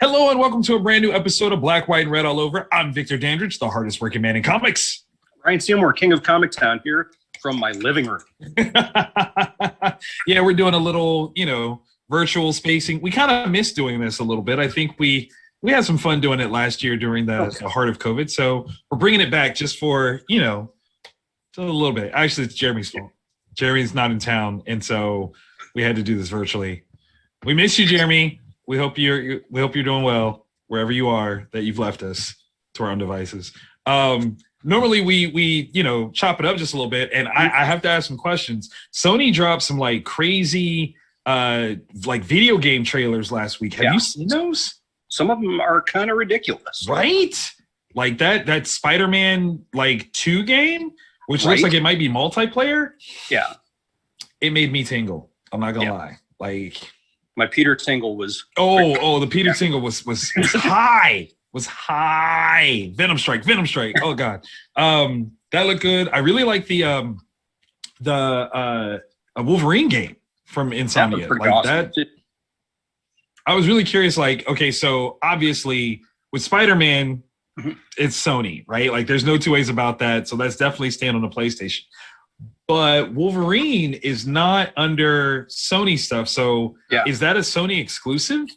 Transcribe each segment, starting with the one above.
Hello and welcome to a brand new episode of Black, White, and Red All Over. I'm Victor Dandridge, the hardest working man in comics. Ryan Seymore, King of Comic Town, here from my living room. Yeah, we're doing a little, virtual spacing. We kind of missed doing this a little bit. I think we had some fun doing it last year during the heart of COVID. So we're bringing it back just for, just a little bit. Actually, it's Jeremy's fault. Jeremy's not in town, and so we had to do this virtually. We miss you, Jeremy. We hope you're doing well wherever you are that you've left us to our own devices. Normally we chop it up just a little bit, and I have to ask some questions. Sony dropped some like crazy video game trailers last week. Have you seen those? Some of them are kind of ridiculous, right? Like that Spider-Man 2 game, which looks like it might be multiplayer. Yeah, it made me tingle. I'm not gonna lie. My Peter tingle was the Peter tingle was high. Was high. Venom strike. Oh god. That looked good. I really like the Wolverine game from Insomnia. That awesome. I was really curious, so obviously with Spider-Man, it's Sony, right? There's no two ways about that. So that's definitely staying on the PlayStation. But Wolverine is not under Sony stuff. So is that a Sony exclusive?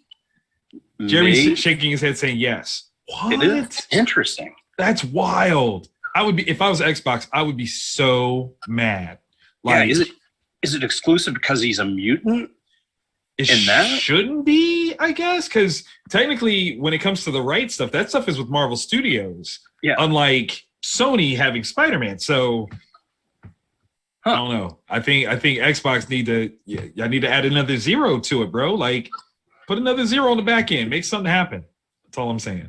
Jeremy's shaking his head saying yes. What? It is interesting. That's wild. I would be, if I was Xbox, I would be so mad. Is it exclusive because he's a mutant? It shouldn't be, I guess, because technically when it comes to the right stuff, that stuff is with Marvel Studios. Yeah. Unlike Sony having Spider-Man. So I don't know. I think Xbox need to add another zero to it, bro. Put another zero on the back end. Make something happen. That's all I'm saying.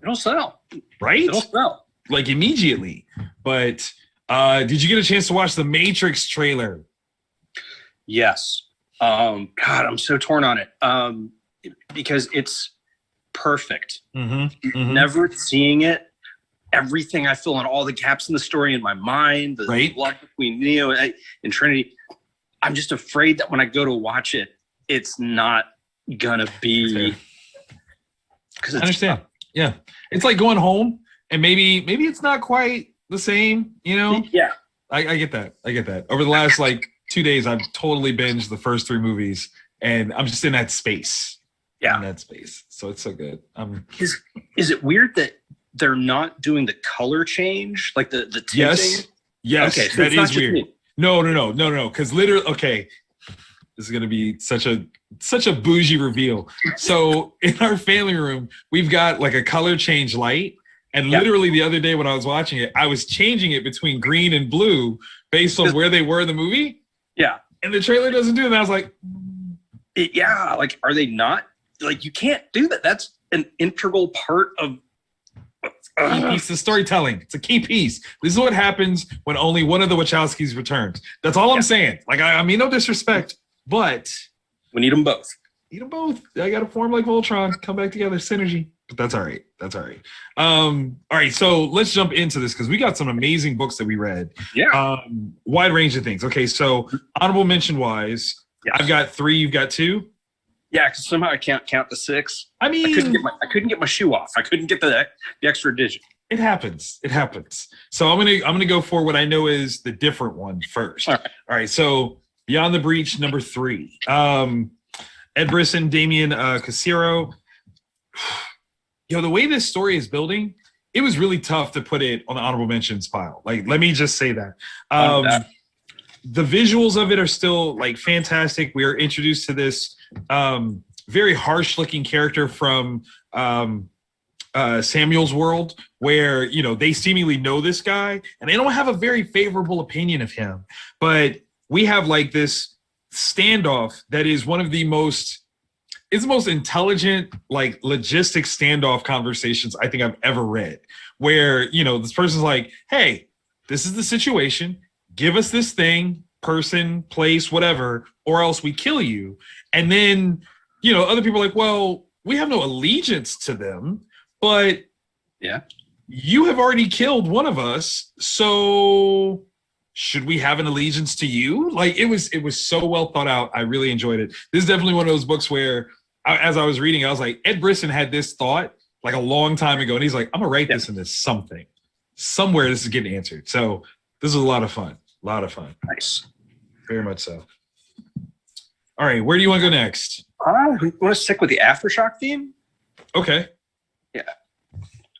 It'll sell. Right? It'll sell. Immediately. But did you get a chance to watch the Matrix trailer? Yes. God, I'm so torn on it. Because it's perfect. Never seeing it. Everything I fill in all the gaps in the story in my mind, the blood between Neo and Trinity. I'm just afraid that when I go to watch it, it's not gonna be. I understand. Yeah, it's like going home, and maybe it's not quite the same. Yeah, I get that. Over the last 2 days, I've totally binged the first 3 movies, and I'm just in that space. Yeah, in that space. So it's so good. Is it weird that they're not doing the color change, the tinting? Yes. Okay, so that is weird. No. Because literally, this is gonna be such a bougie reveal. So in our family room, we've got a color change light, and literally the other day when I was watching it, I was changing it between green and blue based on where they were in the movie. Yeah, and the trailer doesn't do that. And I was like, are they not? You can't do that. That's an integral part of. Key piece of storytelling. It's a key piece. This is what happens when only one of the Wachowskis returns. That's all I'm saying. I mean no disrespect, but we need them both. I got to form like Voltron, come back together, synergy. But that's all right. All right, so let's jump into this because we got some amazing books that we read. Yeah. Wide range of things. Okay, so honorable mention wise, I've got 3. You've got 2. Yeah, because somehow I can't count the 6. I mean, I couldn't get my shoe off. I couldn't get the extra digit. It happens. So I'm gonna go for what I know is the different one first. All right. So Beyond the Breach, number 3. Ed Brisson, Damian Casiro. The way this story is building, it was really tough to put it on the honorable mentions pile. Let me just say that. The visuals of it are still fantastic. We are introduced to this very harsh looking character from Samuel's world where, they seemingly know this guy and they don't have a very favorable opinion of him. But we have this standoff that is one of the most intelligent, logistic standoff conversations I think I've ever read where, this person's like, hey, this is the situation. Give us this thing, person, place, whatever, or else we kill you. And then, other people are like, well, we have no allegiance to them, but you have already killed one of us. So should we have an allegiance to you? It was so well thought out. I really enjoyed it. This is definitely one of those books where as I was reading, I was like, Ed Brisson had this thought like a long time ago, and he's like, I'm gonna write this into something. Somewhere this is getting answered. So this is a lot of fun. A lot of fun. Nice. Very much so. All right, where do you want to go next? We want to stick with the Aftershock theme? Okay. Yeah.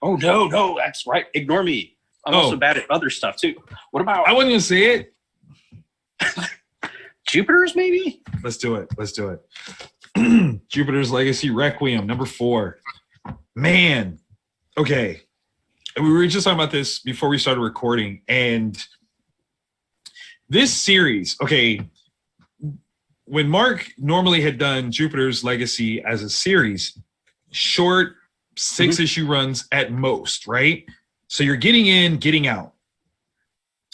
Oh, no, that's right. Ignore me. I'm also bad at other stuff, too. What about... I wasn't going to say it. Jupiter's, maybe? Let's do it. Jupiter's Legacy Requiem, number 4. Man. Okay. We were just talking about this before we started recording, and this series, okay, when Mark normally had done Jupiter's Legacy as a series, short 6-issue runs at most, right? So you're getting in, getting out.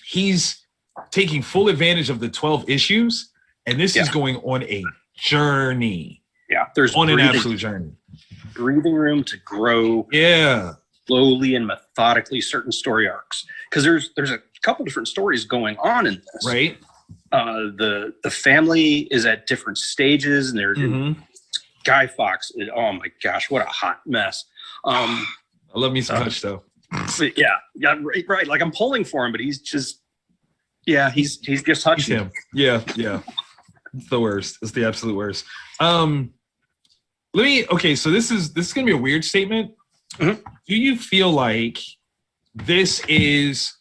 He's taking full advantage of the 12 issues, and this is going on a journey. Yeah, there's on an absolute journey. Breathing room to grow. Yeah. Slowly and methodically certain story arcs. Because there's a couple different stories going on in this. Right. The family is at different stages, and they're Guy Fawkes. Oh my gosh, what a hot mess. I love me some Hutch though. Yeah, right. Like I'm pulling for him, but he's just he's just Hutching him. Yeah. It's the worst. It's the absolute worst. So this is gonna be a weird statement. Do you feel like this is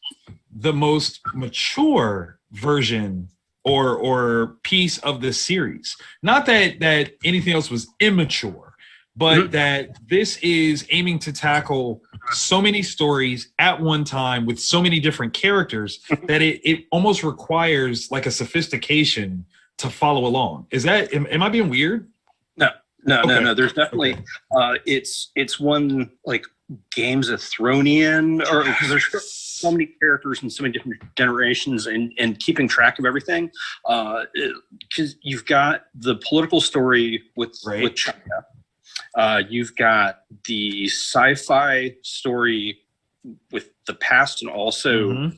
the most mature version or piece of this series? Not that anything else was immature, but that this is aiming to tackle so many stories at one time with so many different characters that it almost requires like a sophistication to follow along. Is that, am I being weird? No. There's definitely it's one like Games of Thronian, or because there's so many characters and so many different generations, and keeping track of everything. Because you've got the political story with China, you've got the sci-fi story with the past, and also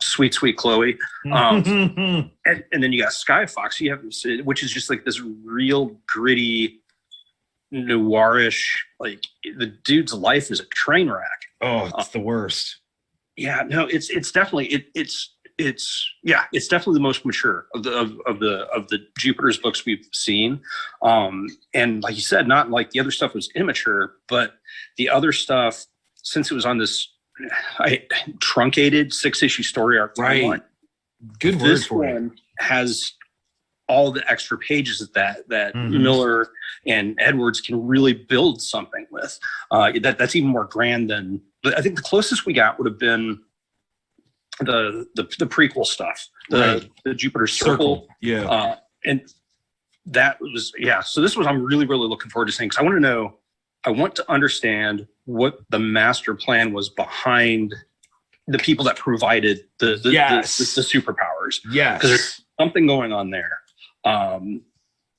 sweet Chloe, and then you got Sky Fox. You have, which is just like this real gritty, noirish. Like the dude's life is a train wreck. Oh, it's the worst. Yeah, no, it's definitely it's definitely the most mature of the Jupiter's books we've seen. And like you said, not like the other stuff was immature, but the other stuff, since it was on this truncated 6-issue story arc timeline. Good word for it. This one has all the extra pages that Miller and Edwards can really build something with. That's even more grand than, I think the closest we got would have been the prequel stuff, the Jupiter Circle. Yeah. And that was, so this was, I'm really looking forward to seeing, because I want to understand what the master plan was behind the people that provided the superpowers. Yes. Because there's something going on there.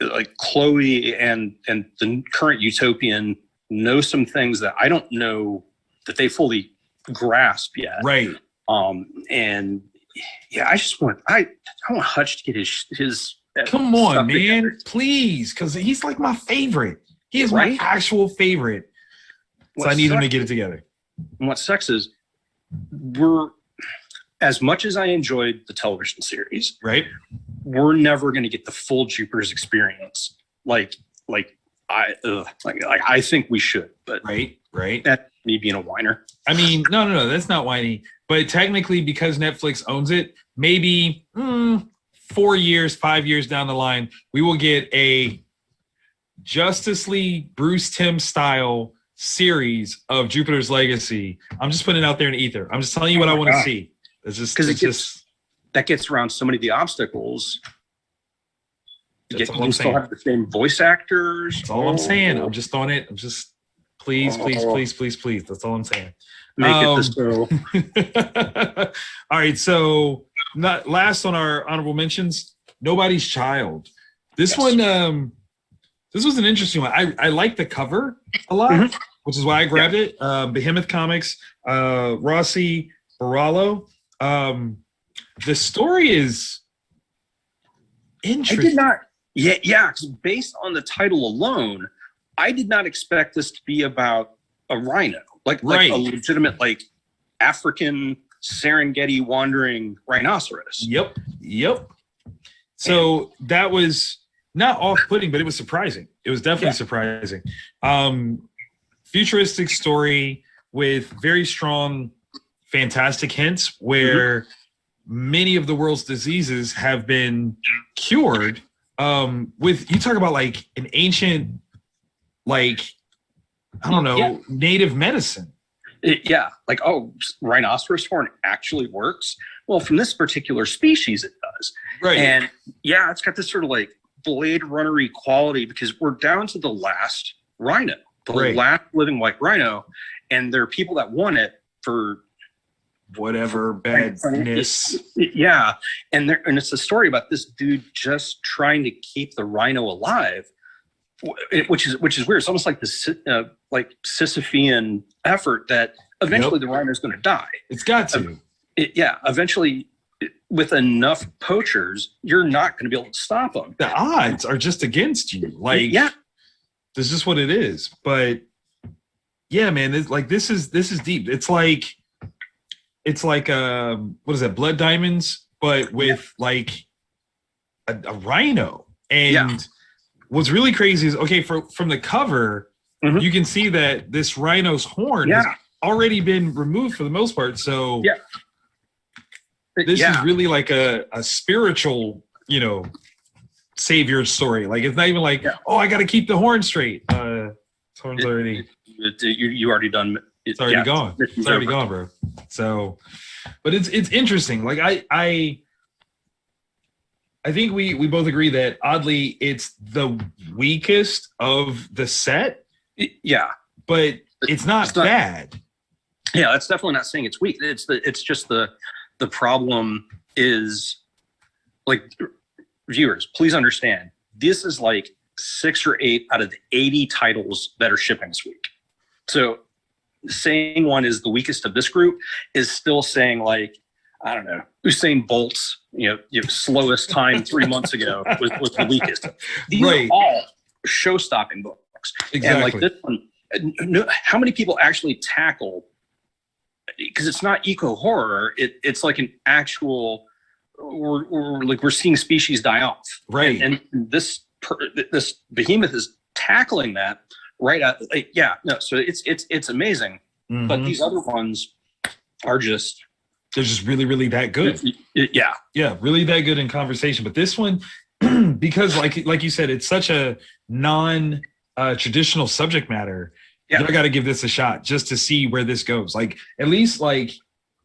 Like Chloe and the current Utopian know some things that I don't know that they fully grasp yet. Right. And I just want I want Hutch to get his come on, man, together. Please, because he's like my favorite. He is my actual favorite. So I need him to get it together. And what sucks is we're, as much as I enjoyed the television series, we're never going to get the full Jupiter's experience. Like I think we should, but right. That's me being a whiner. I mean, no, that's not whiny. But technically, because Netflix owns it, maybe 4 years, 5 years down the line, we will get a Justice League Bruce Timm style series of Jupiter's Legacy. I'm just putting it out there in the ether. I'm just telling you what I want to see. It's just because that gets around so many of the obstacles. You still have the same voice actors. That's all I'm saying. I'm just on it. I'm just please. That's all I'm saying. Make it this go. All right. So not last on our honorable mentions, Nobody's Child. This one, this was an interesting one. I like the cover a lot, which is why I grabbed it. Behemoth Comics, Rossi Barallo. The story is interesting. Yeah. 'Cause based on the title alone, I did not expect this to be about a rhino, like a legitimate like African Serengeti wandering rhinoceros. Yep. So that was not off-putting, but it was surprising. It was definitely surprising. Futuristic story with very strong, fantastic hints where many of the world's diseases have been cured. With you talk about like an ancient, like I don't know, native medicine. Like, oh, rhinoceros horn actually works. Well, from this particular species, it does. Right. And yeah, it's got this sort of like Blade Runner-y quality because we're down to the last rhino, the last living white rhino, and there are people that want it for whatever badness. Yeah, and it's a story about this dude just trying to keep the rhino alive, which is weird. It's almost like this like Sisyphean effort that eventually the rhino is going to die. It's got to. Eventually, with enough poachers, you're not going to be able to stop them. The odds are just against you. Like, this is what it is. But yeah, man, this is deep. It's like what is that? Blood Diamonds, but with like a rhino. And what's really crazy is from the cover, you can see that this rhino's horn has already been removed for the most part. So this is really like a spiritual, savior story. Like it's not even like, I got to keep the horn straight. Horn's already. You already done. It's already gone. It's already gone, bro. So, but it's interesting. Like I think we both agree that oddly it's the weakest of the set. Yeah, but it's not bad. Yeah, that's definitely not saying it's weak. It's just the problem is, like, viewers, please understand, this is like 6 or 8 out of the 80 titles that are shipping this week. So saying one is the weakest of this group is still saying, like, I don't know, Usain Bolt's, slowest time 3 months ago was the weakest. These are all show-stopping books. Exactly. And like this one, how many people actually tackle, because it's not eco-horror, it's like an actual, we're seeing species die off. Right. And this behemoth is tackling that right out. So it's amazing. But these other ones are just, they're just really, really that good. Yeah, really that good in conversation. But this one, because like you said, it's such a non-traditional subject matter. I got to give this a shot just to see where this goes. Like, at least, like,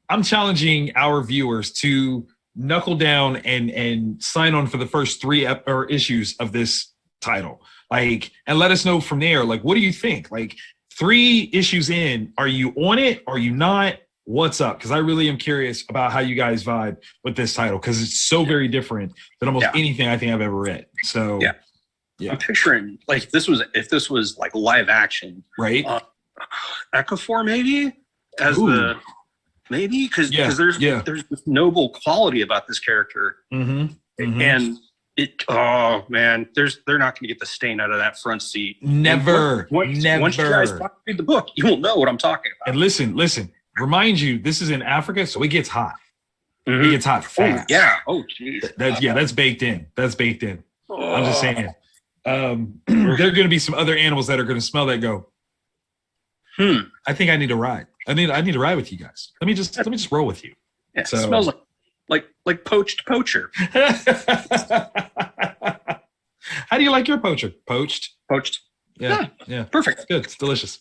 I'm challenging our viewers to knuckle down and sign on for the first 3 issues of this title. Like, and let us know from there, like, what do you think? Like, 3 issues in, are you on it? Are you not? What's up? Because I really am curious about how you guys vibe with this title, because it's so very different than almost anything I think I've ever read. So I'm picturing, like, if this was like live action, right? Echofor maybe as maybe because there's this noble quality about this character, and they're not going to get the stain out of that front seat. Never. Once you guys read the book, you will know what I'm talking about. And listen. Remind you, this is in Africa, so it gets hot. It gets hot fast. Geez. That's baked in. I'm just saying. There are going to be some other animals that are going to smell that go, I think I need to ride. I need to ride with you guys. Let me just roll with you. It smells like poached poacher. How do you like your poacher? Poached. Yeah. Perfect. Good. It's delicious.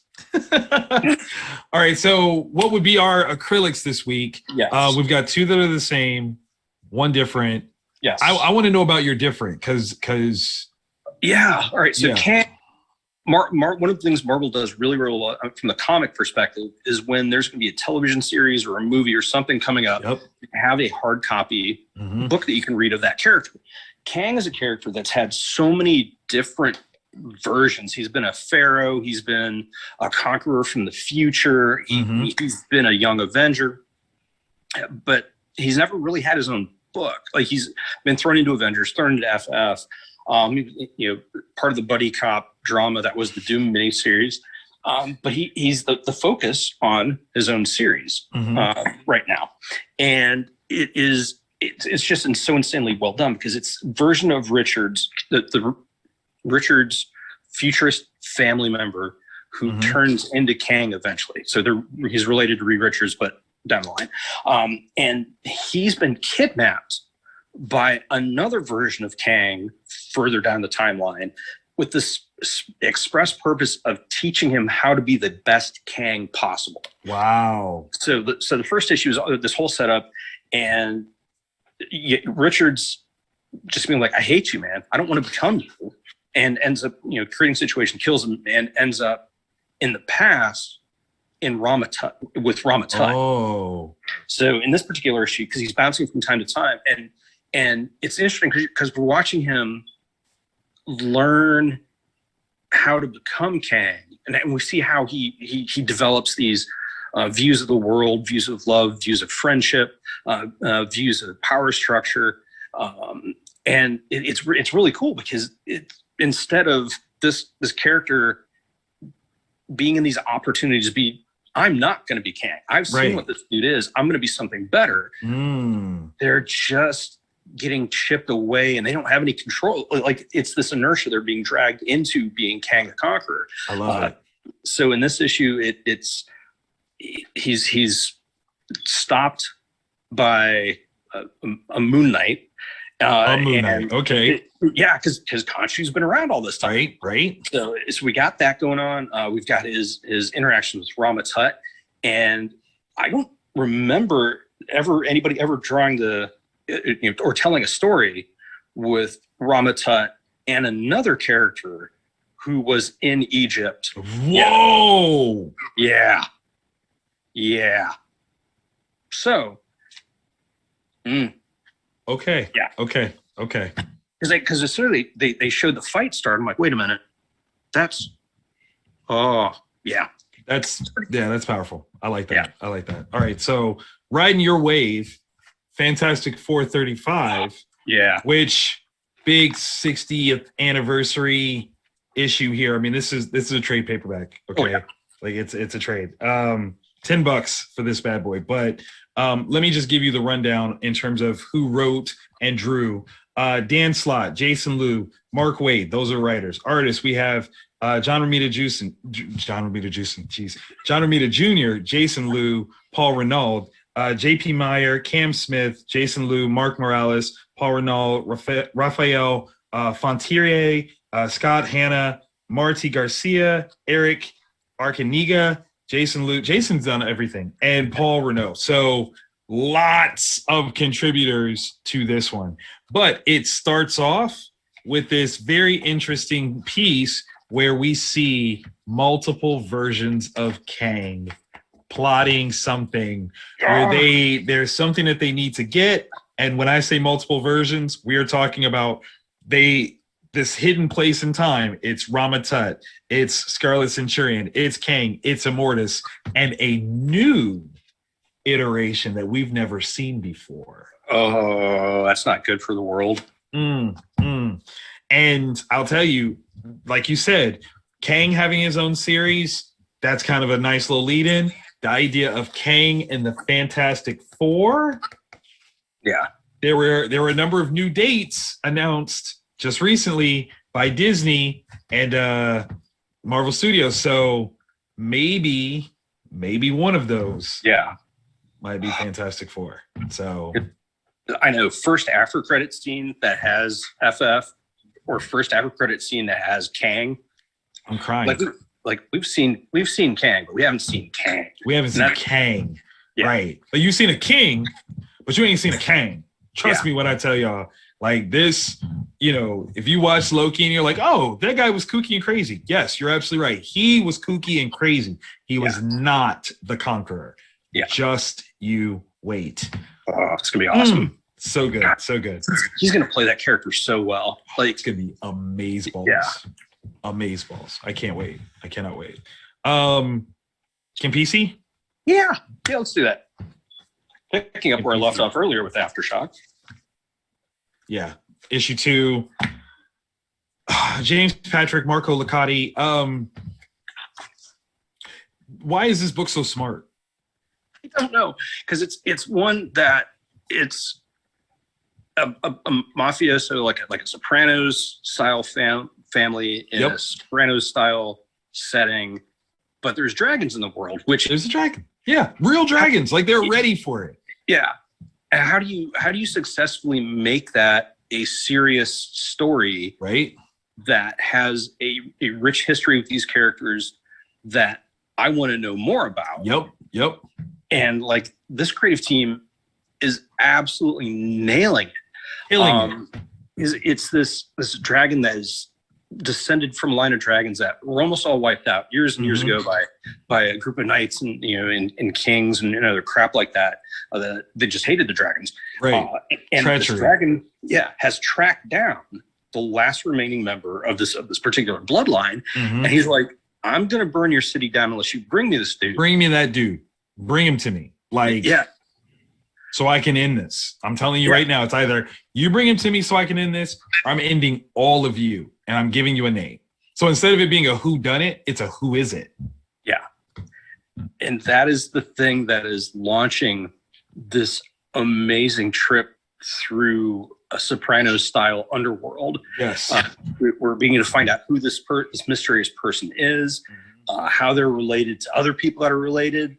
All right. So what would be our acrylics this week? Yes. We've got 2 that are the same, 1 different. Yes. I want to know about your different because. All right. So one of the things Marvel does really, really well from the comic perspective is when there's going to be a television series or a movie or something coming up, have a hard copy book that you can read of that character. Kang is a character that's had so many different versions. He's been a pharaoh. He's been a conqueror from the future. He's been a young Avenger, but he's never really had his own book. Like, he's been thrown into Avengers, thrown into FF. Part of the buddy cop drama that was the Doom miniseries. But he's the focus on his own series right now, and it's just so insanely well done because it's version of Richards, the Richards futurist family member who turns into Kang eventually. So he's related to Reed Richards, but down the line, and he's been kidnapped by another version of Kang further down the timeline with this express purpose of teaching him how to be the best Kang possible. Wow. So the first issue is this whole setup, and Richards just being like, I hate you, man. I don't want to become you. And ends up, creating a situation, kills him, and ends up in the past in with Rama Tut. Oh. So in this particular issue, because he's bouncing from time to time, and it's interesting because we're watching him learn how to become Kang, and we see how he develops these views of the world, views of love, views of friendship, views of power structure, and it's really cool because instead of this character being in these opportunities to be, I'm not going to be Kang. I've seen what this dude is. I'm going to be something better. They're just getting chipped away and they don't have any control. Like it's this inertia they're being dragged into being Kang the Conqueror. I love it. So in this issue, he's stopped by a Moon Knight. Okay. Because Khonshu's been around all this time. Right. So we got that going on. We've got his interaction with Rama Tut, and I don't remember anybody ever drawing or telling a story with Rama Tut and another character who was in Egypt. Whoa! Yeah. So. Okay. Yeah. Okay. Because as soon as they showed the fight start, I'm like, wait a minute, that's powerful. I like that. Yeah. I like that. All right, so riding your wave, Fantastic 435. Yeah. Which big 60th anniversary issue here. I mean, this is a trade paperback. Okay. Oh, yeah. Like it's a trade. $10 for this bad boy. But let me just give you the rundown in terms of who wrote and drew. Dan Slott, Jason Liu, Mark Waid, those are writers. Artists, we have John Romita Jr., Jason Liu, Paul Renaud, JP Meyer, Cam Smith, Jason Liu, Mark Morales, Paul Renaud, Raphael Fontierier, Scott Hanna, Marty Garcia, Eric Arcaniga, Jason Liu. Jason's done everything, and Paul Renaud. So lots of contributors to this one. But it starts off with this very interesting piece where we see multiple versions of Kang plotting something where there's something that they need to get. And when I say multiple versions, we are talking about this hidden place in time. It's Rama Tut, it's Scarlet Centurion, it's Kang, it's Immortus, and a new iteration that we've never seen before. Oh, that's not good for the world. And I'll tell you, like you said, Kang having his own series, that's kind of a nice little lead in. The idea of Kang and the Fantastic Four. Yeah. There were a number of new dates announced just recently by Disney and Marvel Studios. So maybe one of those might be Fantastic Four. So I know first after credit scene that has FF or first after credit scene that has Kang. I'm crying. Like we've seen Kang, but we haven't seen Kang. We haven't seen Kang. Yeah. Right. Like you've seen a king, but you ain't seen a Kang. Trust me when I tell y'all, like this, if you watch Loki and you're like, oh, that guy was kooky and crazy. Yes, you're absolutely right. He was kooky and crazy. He was not the Conqueror. Yeah. Just you wait. Oh, it's going to be awesome. So good. So good. He's going to play that character so well. Like it's going to be amazeballs. Yeah. Amazeballs. I can't wait. I cannot wait. Campisi? Yeah, let's do that. Picking up where I left off earlier with AfterShock. Yeah. Issue 2. James Patrick, Marco Licati. Why is this book so smart? I don't know, because it's one that it's a mafioso, like a Sopranos style family in a Sopranos style setting, but there's dragons in the world. Which there's a dragon, real dragons, like they're ready for it. Yeah, and how do you successfully make that a serious story, right? That has a rich history with these characters that I want to know more about. Yep. And like this creative team is absolutely nailing it. It's this dragon that is descended from a line of dragons that were almost all wiped out years and years ago by a group of knights and and kings and other crap like that. They just hated the dragons. Right. And this dragon, has tracked down the last remaining member of this particular bloodline, and he's like, I'm gonna burn your city down unless you bring me this dude. Bring me that dude. Bring him to me. Like, so I can end this. I'm telling you right now, it's either you bring him to me so I can end this, or I'm ending all of you and I'm giving you a name. So instead of it being a who done it, it's a who is it. Yeah. And that is the thing that is launching this amazing trip through a Sopranos style underworld. Yes. We're beginning to find out who this mysterious person is, how they're related to other people that are related.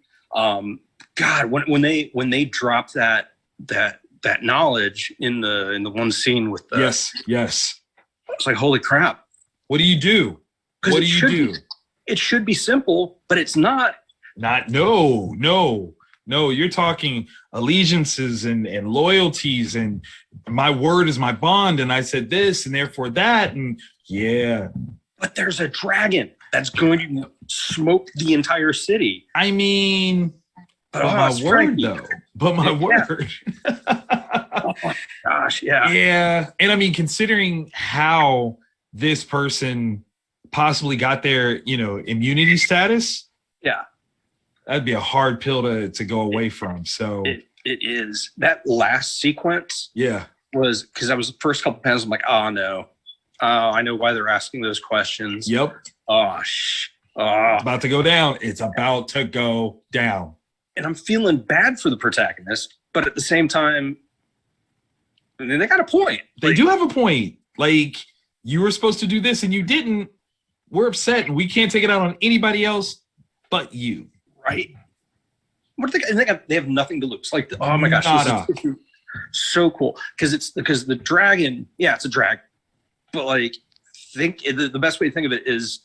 God, when they drop that knowledge in the one scene with the yes, it's like, holy crap! What do you do? What do you do? It should be simple, but it's not. No. You're talking allegiances and loyalties, and my word is my bond, and I said this, and therefore that, and But there's a dragon that's going to smoke the entire city. I mean, but my word, though. But my word. Oh my gosh, yeah. Yeah. And I mean, considering how this person possibly got their, immunity status. Yeah. That'd be a hard pill to go away from. So it is. That last sequence was, because I was the first couple panels, I'm like, oh no. I know why they're asking those questions. Yep. It's about to go down. It's about to go down. And I'm feeling bad for the protagonist, but at the same time, they got a point. They do have a point. Like, you were supposed to do this and you didn't. We're upset and we can't take it out on anybody else but you. Right? What are they have nothing to lose. Like, oh my gosh, this is so cool. Because the dragon, it's a dragon. But like, the best way to think of it is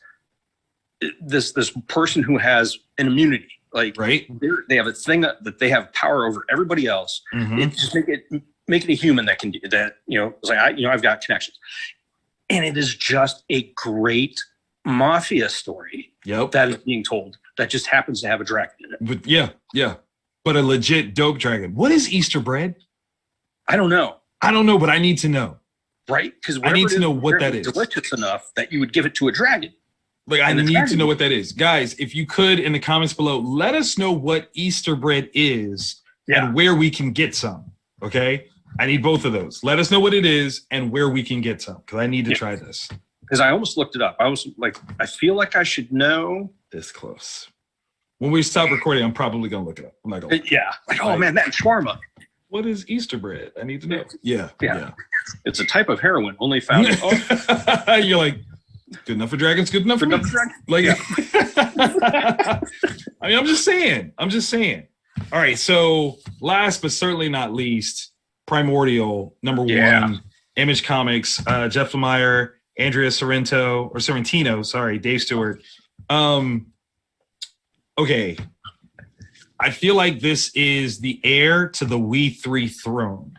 this person who has an immunity. Like, right? They have a thing that they have power over everybody else. It just make it a human that can do that. It's like I've got connections, and it is just a great mafia story. Yep. That is being told. That just happens to have a dragon in it. But but a legit dope dragon. What is Easter bread? I don't know, but I need to know. Right? Because I need to know what that is. Delicious enough that you would give it to a dragon. Like, I need to know what that is. Guys, if you could, in the comments below, let us know what Easter bread is and where we can get some, okay? I need both of those. Let us know what it is and where we can get some, because I need to try this. Because I almost looked it up. I was like, I feel like I should know. This close. When we stop recording, I'm probably going to look it up. I'm not going to. Yeah. Like, oh, man, that shawarma. What is Easter bread? I need to know. Yeah. It's a type of heroin only found. You're like, good enough for dragons, good enough for me. Like, I mean, I'm just saying. All right, so last but certainly not least, Primordial, number 1, Image Comics, Jeff Lemire, Andrea Sorrentino, Dave Stewart. Okay. I feel like this is the heir to the We Three throne.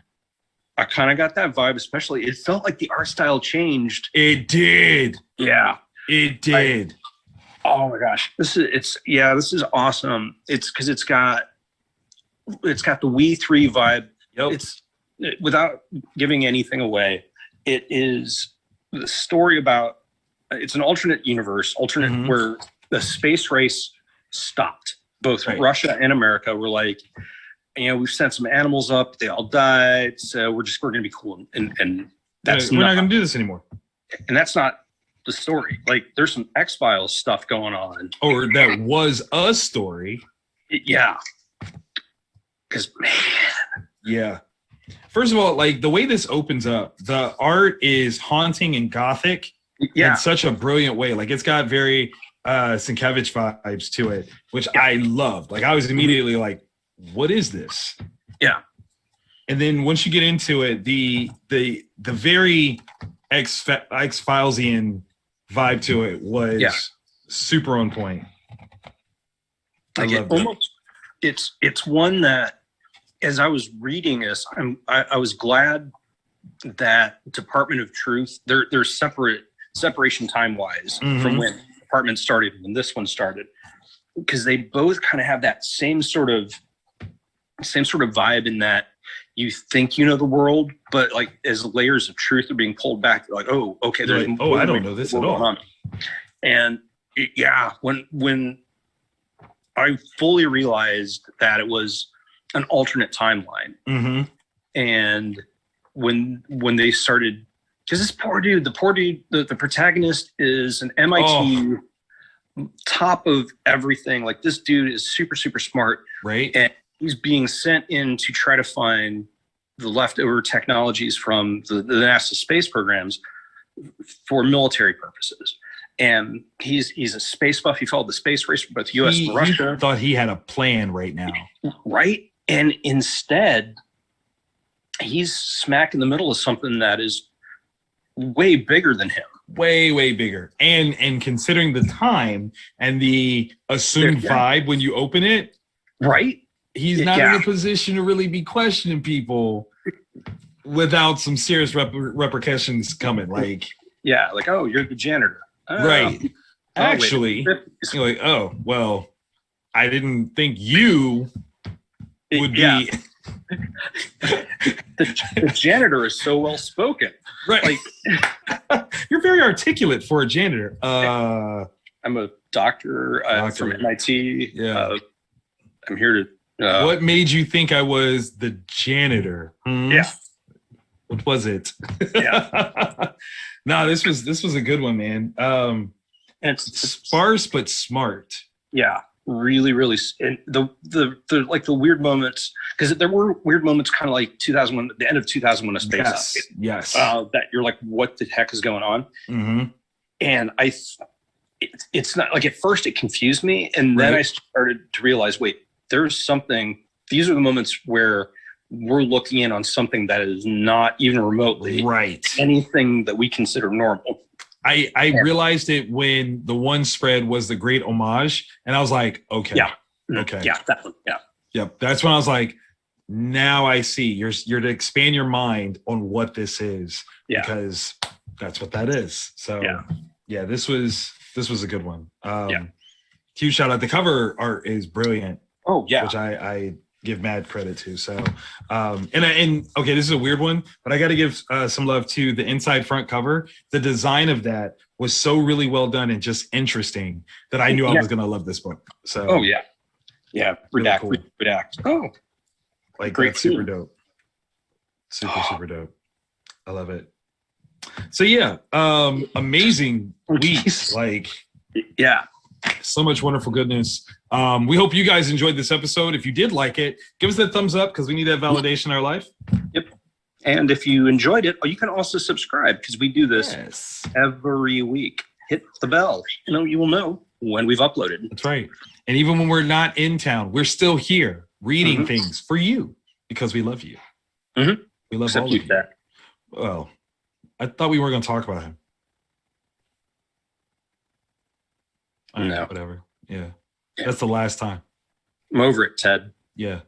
I kind of got that vibe, especially. It felt like the art style changed. It did. Yeah. It did. Oh my gosh. This is awesome. It's because it's got the We Three vibe. Yep. It's, without giving anything away, it is the story about, it's an alternate universe, where the space race stopped. Both Russia and America were like, we've sent some animals up, they all died, so we're going to be cool, and that's we're not going to do this anymore. and that's not the story. Like, there's some X-Files stuff going on. Or that was a story. Yeah. Because, man. Yeah. First of all, like the way this opens up, the art is haunting and gothic in such a brilliant way. Like it's got very Sienkiewicz vibes to it, which I loved. Like I was immediately like, what is this? Yeah. And then once you get into it, the very X-Filesian vibe to it was super on point. Like it's one that, as I was reading this, I was glad that Department of Truth, they're separation time wise from when Department started and this one started, because they both kind of have that same sort of vibe in that you think you know the world, but like as layers of truth are being pulled back, you're like, oh, okay, there's I don't know this at all. And when I fully realized that it was an alternate timeline, and when they started, because this poor dude, the protagonist is an MIT top of everything. Like this dude is super smart, right? And he's being sent in to try to find the leftover technologies from the NASA space programs for military purposes. And he's a space buff. He followed the space race for both U.S. and Russia. He thought he had a plan right now, right? And instead, he's smack in the middle of something that is way bigger than him. Way bigger. And considering the time and the assumed vibe when you open it, right? He's not in a position to really be questioning people without some serious repercussions coming. Like, like, oh, you're the janitor. Oh. Right. Actually, you're like, oh, well, I didn't think you would be. The janitor is so well spoken. Right. Like, you're very articulate for a janitor. I'm a doctor from MIT. Yeah. I'm here to. What made you think I was the janitor? Yeah. What was it? Yeah. No, this was a good one, man. And it's sparse but smart. Yeah, really. And the like the weird moments, because there were weird moments, kind of like 2001, the end of 2001: A Space Odyssey. Yes. That you're like, what the heck is going on? And it's not like, at first it confused me, and then I started to realize, wait, there's something. These are the moments where we're looking in on something that is not even remotely anything that we consider normal. I realized it when the one spread was the Great Homage, and I was like, okay. Yeah, that one. Yeah. Yep. That's when I was like, now I see. You're to expand your mind on what this is, because that's what that is. So this was a good one. Huge shout out. The cover art is brilliant. Oh yeah, which I give mad credit to. So, and okay, this is a weird one, but I got to give some love to the inside front cover. The design of that was so really well done and just interesting that I knew I was going to love this book. So, redact, really cool. Redact. Oh, like great, super dope, super dope. I love it. So amazing week, like so much wonderful goodness. We hope you guys enjoyed this episode. If you did like it, give us that thumbs up, because we need that validation in our life. Yep. And if you enjoyed it, you can also subscribe, because we do this every week. Hit the bell. You will know when we've uploaded. That's right. And even when we're not in town, we're still here reading things for you, because we love you. We love all of you. Well, I thought we weren't going to talk about him. No. Whatever. Yeah. That's the last time. I'm over it, Ted. Yeah.